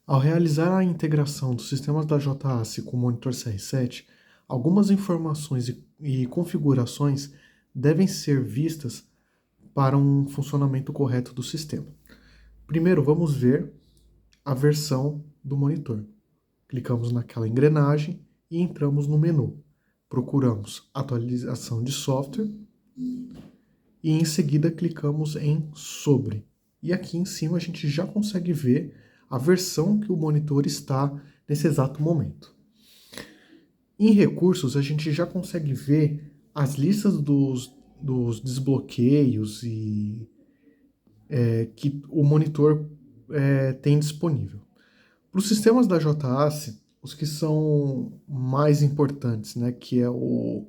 Ao realizar a integração dos sistemas da JAS com o monitor CR7, algumas informações e configurações devem ser vistas para um funcionamento correto do sistema. Primeiro, vamos ver a versão do monitor. Clicamos naquela engrenagem e entramos no menu. Procuramos atualização de software e em seguida clicamos em sobre. E aqui em cima a gente já consegue ver a versão que o monitor está nesse exato momento. Em recursos, a gente já consegue ver as listas dos desbloqueios que o monitor tem disponível. Para os sistemas da JAS, os que são mais importantes, né, que é o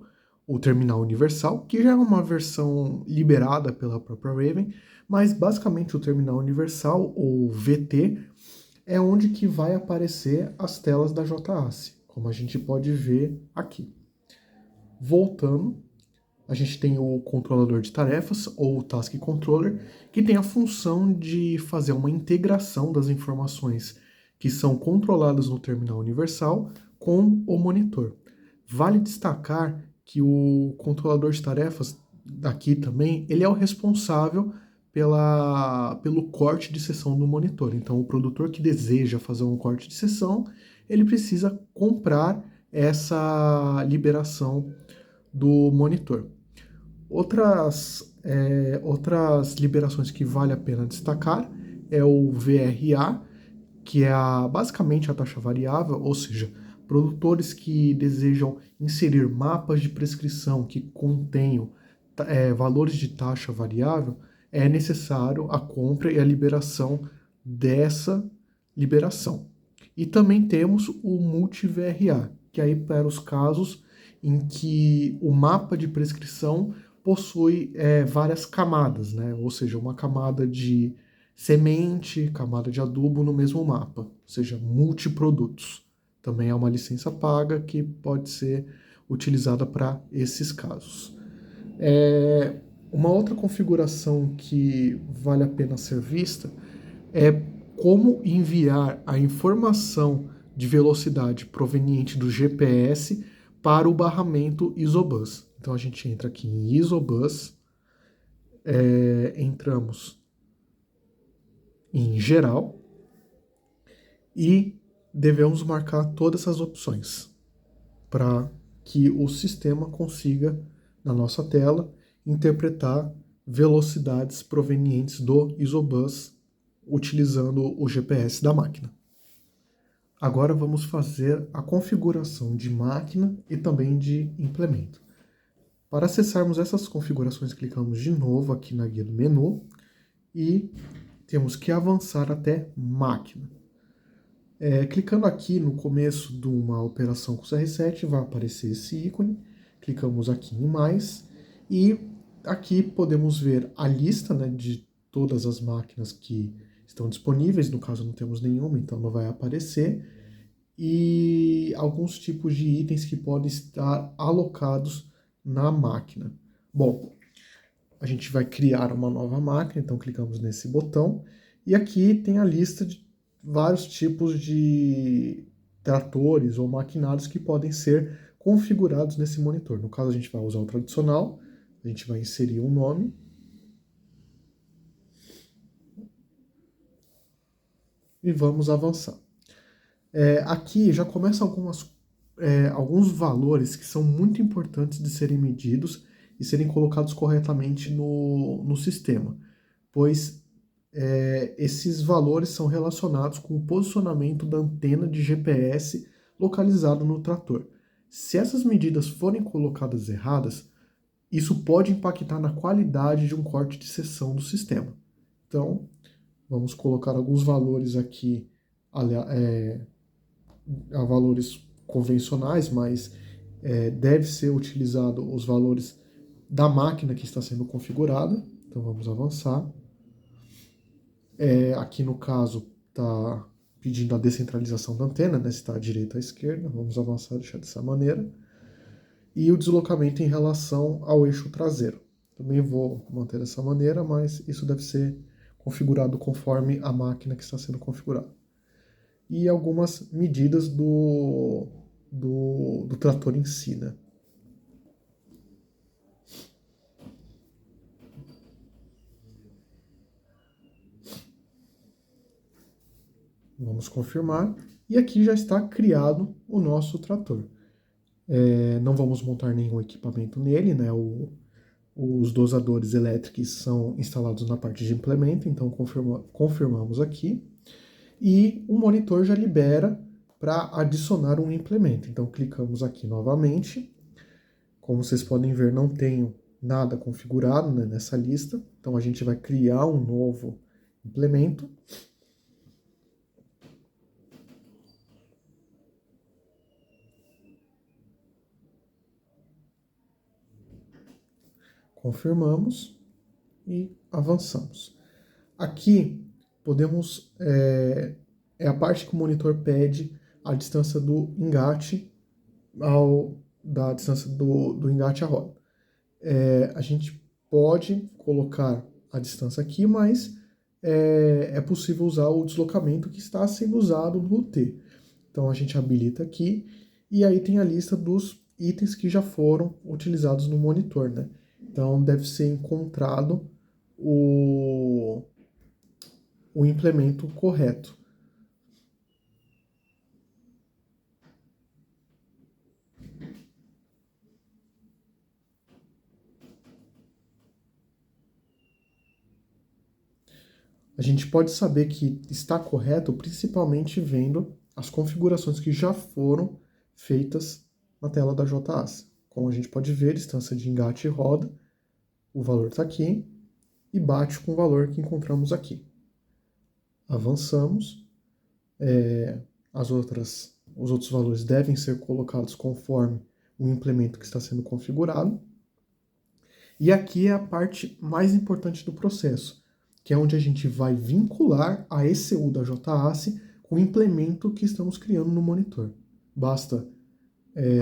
Terminal Universal, que já é uma versão liberada pela própria Raven, mas basicamente o Terminal Universal, ou VT, é onde que vai aparecer as telas da JAS, como a gente pode ver aqui. Voltando, a gente tem o controlador de tarefas, ou o Task Controller, que tem a função de fazer uma integração das informações que são controladas no terminal universal com o monitor. Vale destacar que o controlador de tarefas daqui também, ele é o responsável pelo corte de seção do monitor. Então, o produtor que deseja fazer um corte de seção, ele precisa comprar essa liberação do monitor. Outras liberações que vale a pena destacar é o VRA, que é basicamente a taxa variável, ou seja, produtores que desejam inserir mapas de prescrição que contenham valores de taxa variável, é necessário a compra e a liberação dessa liberação. E também temos o multi-VRA, que aí para os casos em que o mapa de prescrição possui várias camadas, né? Ou seja, uma camada de semente, camada de adubo no mesmo mapa, ou seja, multiprodutos. Também é uma licença paga que pode ser utilizada para esses casos. Uma outra configuração que vale a pena ser vista é como enviar a informação de velocidade proveniente do GPS para o barramento Isobus. Então a gente entra aqui em Isobus, entramos em geral e devemos marcar todas essas opções para que o sistema consiga, na nossa tela, interpretar velocidades provenientes do Isobus utilizando o GPS da máquina. Agora vamos fazer a configuração de máquina e também de implemento. Para acessarmos essas configurações, clicamos de novo aqui na guia do menu e temos que avançar até máquina. Clicando aqui no começo de uma operação com o CR7, vai aparecer esse ícone. Clicamos aqui em mais e aqui podemos ver a lista, né, de todas as máquinas que estão disponíveis. No caso não temos nenhuma, então não vai aparecer. E alguns tipos de itens que podem estar alocados na máquina. Bom, a gente vai criar uma nova máquina, então clicamos nesse botão. E aqui tem a lista de vários tipos de tratores ou maquinários que podem ser configurados nesse monitor. No caso, a gente vai usar o tradicional, a gente vai inserir um nome. E vamos avançar. Aqui já começam alguns valores que são muito importantes de serem medidos e serem colocados corretamente no sistema, pois esses valores são relacionados com o posicionamento da antena de GPS localizado no trator. Se essas medidas forem colocadas erradas, isso pode impactar na qualidade de um corte de seção do sistema. Então, vamos colocar alguns valores aqui, a valores convencionais, mas deve ser utilizado os valores da máquina que está sendo configurada. Então vamos avançar. Aqui no caso está pedindo a descentralização da antena, né? Se está à direita ou à esquerda. Vamos avançar, deixar dessa maneira. E o deslocamento em relação ao eixo traseiro. Também vou manter dessa maneira, mas isso deve ser configurado conforme a máquina que está sendo configurada. e algumas medidas do trator em si, né? Vamos confirmar. E aqui já está criado o nosso trator. Não vamos montar nenhum equipamento nele, né? Os dosadores elétricos são instalados na parte de implemento, então confirmamos aqui. E o monitor já libera para adicionar um implemento. Então clicamos aqui novamente. Como vocês podem ver, não tenho nada configurado, né, nessa lista. Então a gente vai criar um novo implemento. Confirmamos e avançamos. Aqui podemos, é a parte que o monitor pede a distância do engate da distância do engate à roda. A gente pode colocar a distância aqui, mas é possível usar o deslocamento que está sendo usado no T. Então a gente habilita aqui e aí tem a lista dos itens que já foram utilizados no monitor, né? Então deve ser encontrado o implemento correto. A gente pode saber que está correto principalmente vendo as configurações que já foram feitas na tela da JAS. Como a gente pode ver, distância de engate e roda, o valor está aqui, e bate com o valor que encontramos aqui. Avançamos. Os outros valores devem ser colocados conforme o implemento que está sendo configurado. E aqui é a parte mais importante do processo, que é onde a gente vai vincular a ECU da JAS com o implemento que estamos criando no monitor. Basta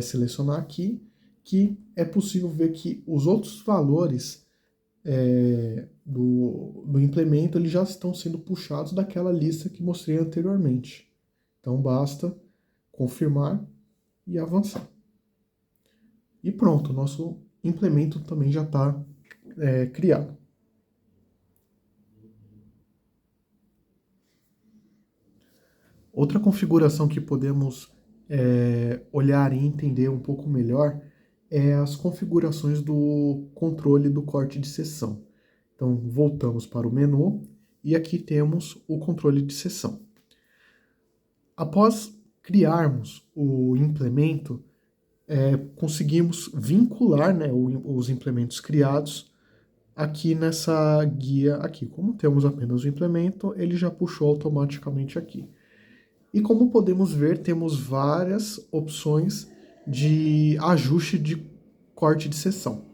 selecionar aqui que é possível ver que os outros valores do implemento eles já estão sendo puxados daquela lista que mostrei anteriormente. Então basta confirmar e avançar. E pronto, o nosso implemento também já está criado. Outra configuração que podemos olhar e entender um pouco melhor é as configurações do controle do corte de seção. Então, voltamos para o menu e aqui temos o controle de seção. Após criarmos o implemento, conseguimos vincular, né, os implementos criados aqui nessa guia aqui. Como temos apenas o implemento, ele já puxou automaticamente aqui. E como podemos ver, temos várias opções de ajuste de corte de seção.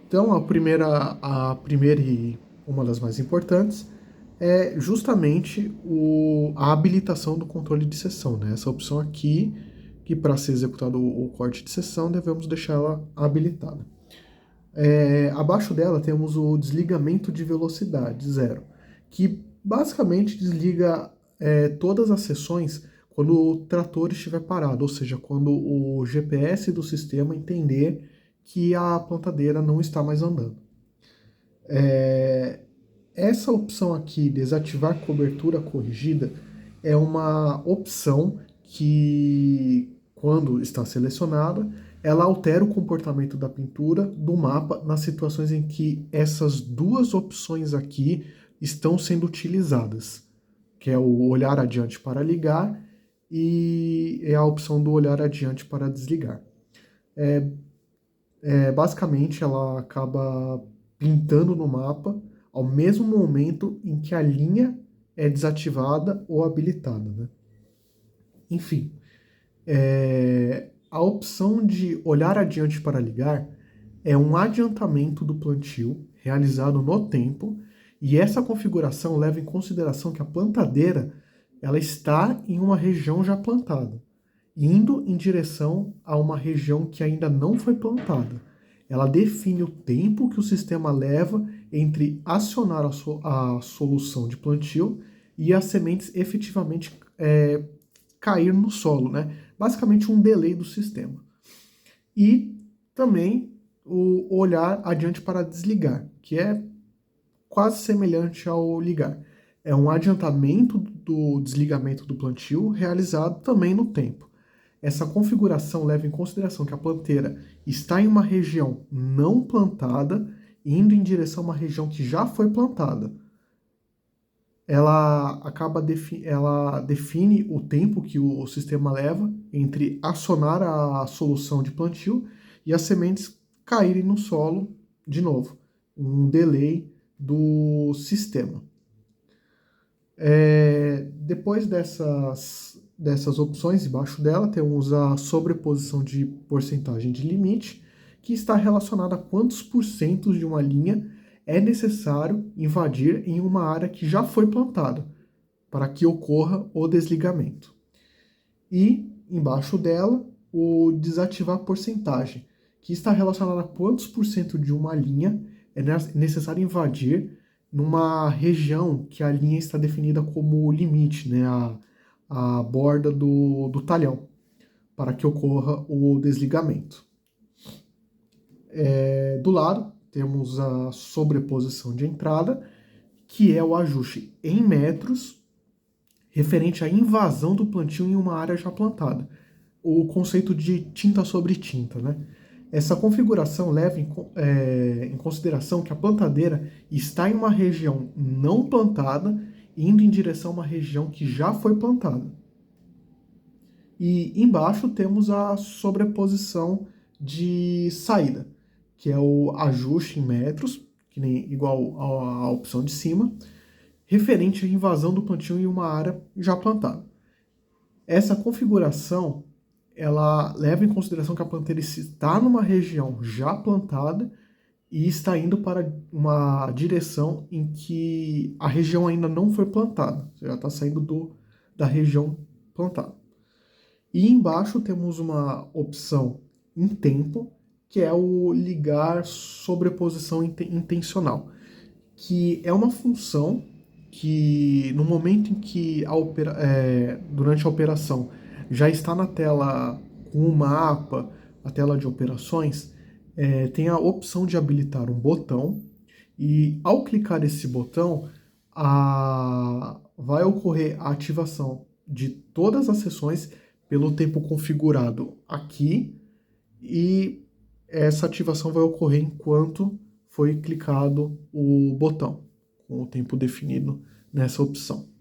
Então, a primeira e uma das mais importantes é justamente a habilitação do controle de seção, né? Essa opção aqui, que para ser executado o corte de seção, devemos deixá-la habilitada. Abaixo dela temos o desligamento de velocidade, 0, que basicamente desliga todas as sessões quando o trator estiver parado, ou seja, quando o GPS do sistema entender que a plantadeira não está mais andando. Essa opção aqui, desativar cobertura corrigida, é uma opção que, quando está selecionada, ela altera o comportamento da pintura do mapa nas situações em que essas duas opções aqui estão sendo utilizadas, que é o olhar adiante para ligar e é a opção do olhar adiante para desligar. Basicamente, ela acaba pintando no mapa ao mesmo momento em que a linha é desativada ou habilitada, né? Enfim, a opção de olhar adiante para ligar é um adiantamento do plantio realizado no tempo, e essa configuração leva em consideração que a plantadeira ela está em uma região já plantada, indo em direção a uma região que ainda não foi plantada. Ela define o tempo que o sistema leva entre acionar a solução de plantio e as sementes efetivamente cair no solo, né? Basicamente um delay do sistema. E também o olhar adiante para desligar, que é quase semelhante ao ligar. É um adiantamento do desligamento do plantio realizado também no tempo. Essa configuração leva em consideração que a planteira está em uma região não plantada, indo em direção a uma região que já foi plantada. Ela define o tempo que o sistema leva entre acionar a solução de plantio e as sementes caírem no solo de novo. Um delay do sistema. Depois dessas opções, embaixo dela, temos a sobreposição de porcentagem de limite, que está relacionada a quantos por cento de uma linha é necessário invadir em uma área que já foi plantada, para que ocorra o desligamento. E, embaixo dela, o desativar porcentagem, que está relacionado a quantos por cento de uma linha é necessário invadir numa região que a linha está definida como limite, né, a borda do talhão, para que ocorra o desligamento. Do lado, temos a sobreposição de entrada, que é o ajuste em metros, referente à invasão do plantio em uma área já plantada. O conceito de tinta sobre tinta, né? Essa configuração leva em consideração que a plantadeira está em uma região não plantada, indo em direção a uma região que já foi plantada. E embaixo temos a sobreposição de saída, que é o ajuste em metros, que nem igual à opção de cima, referente à invasão do plantio em uma área já plantada. Essa configuração ela leva em consideração que a planteira está numa região já plantada e está indo para uma direção em que a região ainda não foi plantada. Você já está saindo da região plantada. E embaixo temos uma opção em tempo, que é o ligar sobreposição intencional, que é uma função que no momento em que durante a operação já está na tela com o mapa, a tela de operações, tem a opção de habilitar um botão e ao clicar esse botão vai ocorrer a ativação de todas as sessões pelo tempo configurado aqui e essa ativação vai ocorrer enquanto foi clicado o botão, com o tempo definido nessa opção.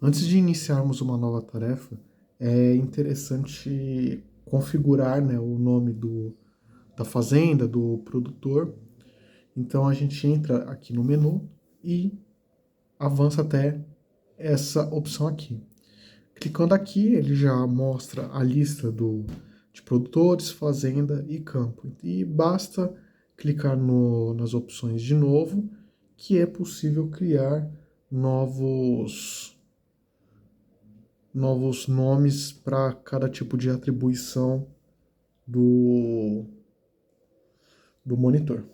Antes de iniciarmos uma nova tarefa, é interessante configurar, né, o nome da fazenda, do produtor. Então a gente entra aqui no menu e avança até essa opção aqui. Clicando aqui, ele já mostra a lista de produtores, fazenda e campo. E basta clicar nas opções de novo, que é possível criar novos nomes para cada tipo de atribuição do monitor.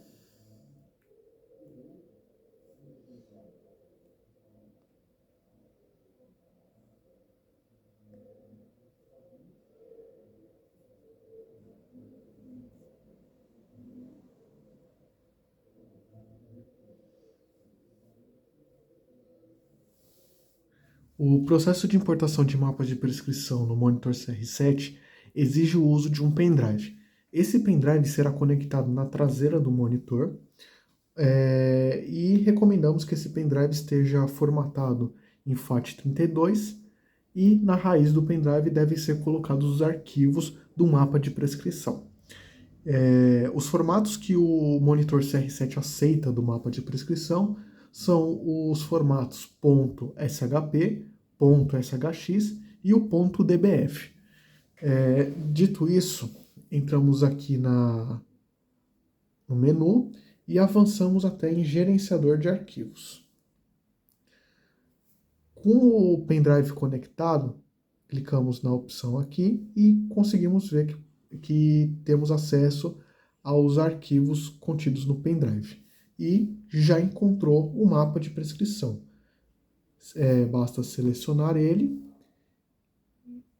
O processo de importação de mapas de prescrição no monitor CR7 exige o uso de um pendrive. Esse pendrive será conectado na traseira do monitor e recomendamos que esse pendrive esteja formatado em FAT32 e na raiz do pendrive devem ser colocados os arquivos do mapa de prescrição. Os formatos que o monitor CR7 aceita do mapa de prescrição são os formatos .shp, .shx e o .dbf. Dito isso, entramos aqui no menu e avançamos até em gerenciador de arquivos. Com o pendrive conectado, clicamos na opção aqui e conseguimos ver que temos acesso aos arquivos contidos no pendrive. e já encontrou o mapa de prescrição. Basta selecionar ele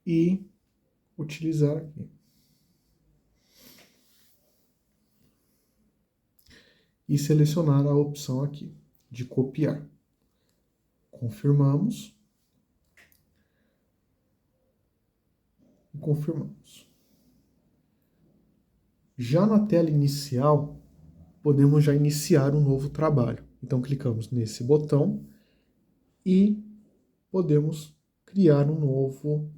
e utilizar aqui. E selecionar a opção aqui de copiar. Confirmamos. E confirmamos. Já na tela inicial, podemos já iniciar um novo trabalho. Então, clicamos nesse botão e podemos criar um novo.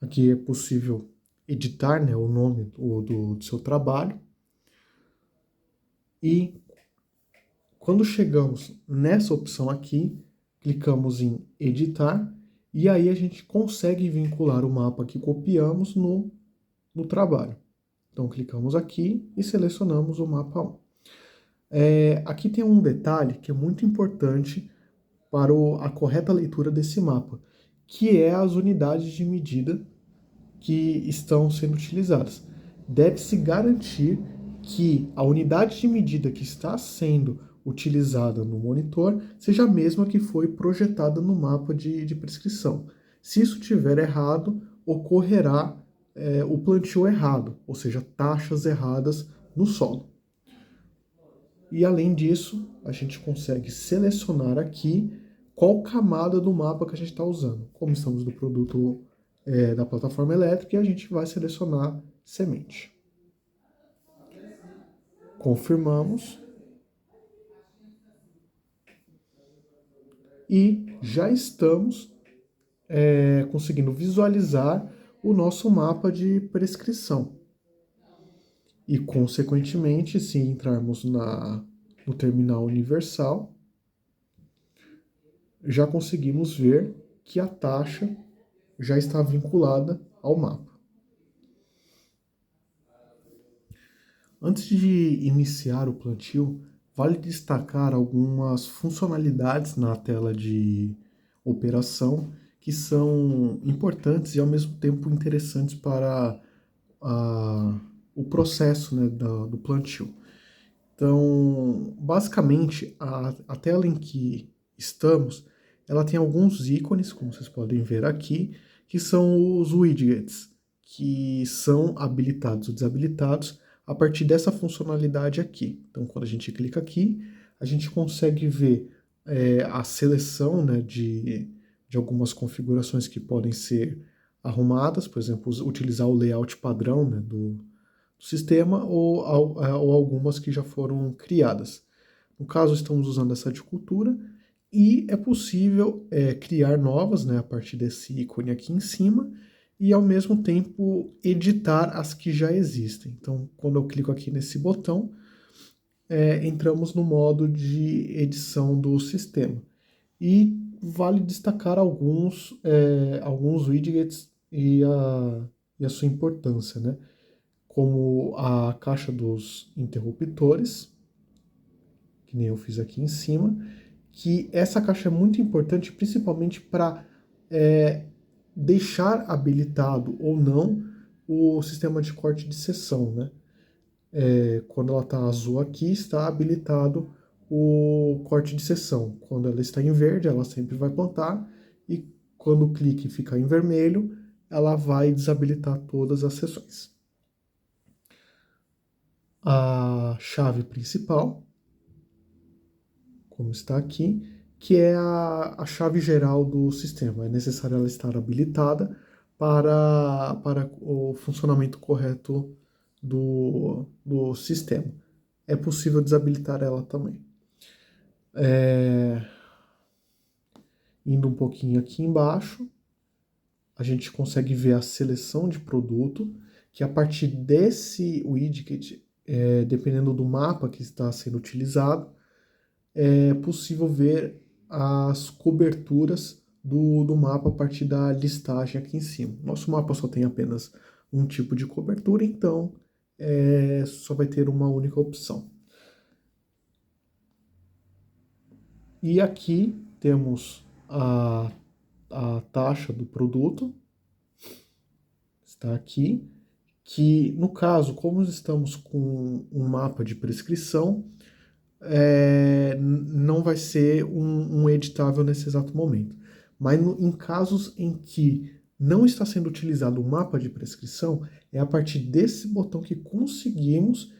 Aqui é possível editar, né, o nome do seu trabalho. E quando chegamos nessa opção aqui, clicamos em editar e aí a gente consegue vincular o mapa que copiamos no trabalho. Então clicamos aqui e selecionamos o mapa 1. Aqui tem um detalhe que é muito importante para a correta leitura desse mapa, que é as unidades de medida que estão sendo utilizadas. Deve-se garantir que a unidade de medida que está sendo utilizada no monitor seja a mesma que foi projetada no mapa de prescrição. Se isso estiver errado, ocorrerá o plantio errado, ou seja, taxas erradas no solo. E além disso, a gente consegue selecionar aqui qual camada do mapa que a gente está usando. Como estamos no produto da plataforma elétrica, a gente vai selecionar semente. Confirmamos. E já estamos conseguindo visualizar o nosso mapa de prescrição. E, consequentemente, se entrarmos no terminal universal, já conseguimos ver que a taxa já está vinculada ao mapa. Antes de iniciar o plantio, vale destacar algumas funcionalidades na tela de operação que são importantes e ao mesmo tempo interessantes para o processo, né, do plantio. Então, basicamente, a tela em que estamos, ela tem alguns ícones, como vocês podem ver aqui, que são os widgets, que são habilitados ou desabilitados a partir dessa funcionalidade aqui. Então, quando a gente clica aqui, a gente consegue ver a seleção, né, de algumas configurações que podem ser arrumadas, por exemplo, utilizar o layout padrão, né, do sistema ou algumas que já foram criadas. No caso, estamos usando essa de cultura e é possível criar novas, né, a partir desse ícone aqui em cima e ao mesmo tempo editar as que já existem. Então, quando eu clico aqui nesse botão, entramos no modo de edição do sistema. E vale destacar alguns widgets e a sua importância, né? Como a caixa dos interruptores, que nem eu fiz aqui em cima, que essa caixa é muito importante principalmente para deixar habilitado ou não o sistema de corte de seção, né? Quando ela está azul aqui, está habilitado o corte de seção. Quando ela está em verde, ela sempre vai plantar, e quando o clique ficar em vermelho, ela vai desabilitar todas as seções. A chave principal, como está aqui, que é a chave geral do sistema. É necessário ela estar habilitada para o funcionamento correto do sistema. É possível desabilitar ela também. Indo um pouquinho aqui embaixo, a gente consegue ver a seleção de produto, que a partir desse widget, dependendo do mapa que está sendo utilizado, é possível ver as coberturas do mapa a partir da listagem aqui em cima. Nosso mapa só tem apenas um tipo de cobertura, então só vai ter uma única opção. E aqui temos a taxa do produto, está aqui, que no caso, como estamos com um mapa de prescrição, não vai ser um editável nesse exato momento. Mas em casos em que não está sendo utilizado o mapa de prescrição, é a partir desse botão que conseguimos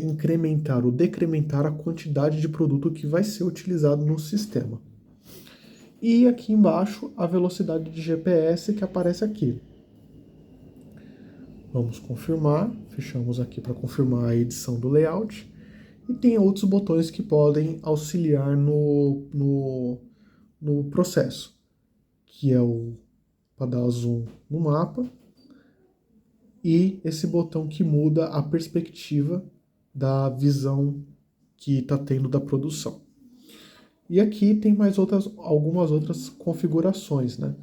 incrementar ou decrementar a quantidade de produto que vai ser utilizado no sistema. E aqui embaixo a velocidade de GPS que aparece aqui. Vamos confirmar, fechamos aqui para confirmar a edição do layout. E tem outros botões que podem auxiliar no processo, que é o para dar zoom no mapa e esse botão que muda a perspectiva da visão que está tendo da produção. E aqui tem algumas outras configurações, né?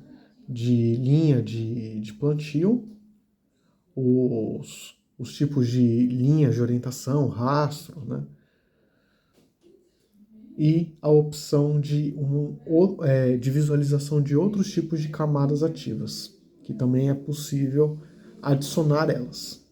De linha de plantio, os tipos de linhas de orientação, rastro, né? E a opção de visualização de outros tipos de camadas ativas, que também é possível adicionar elas.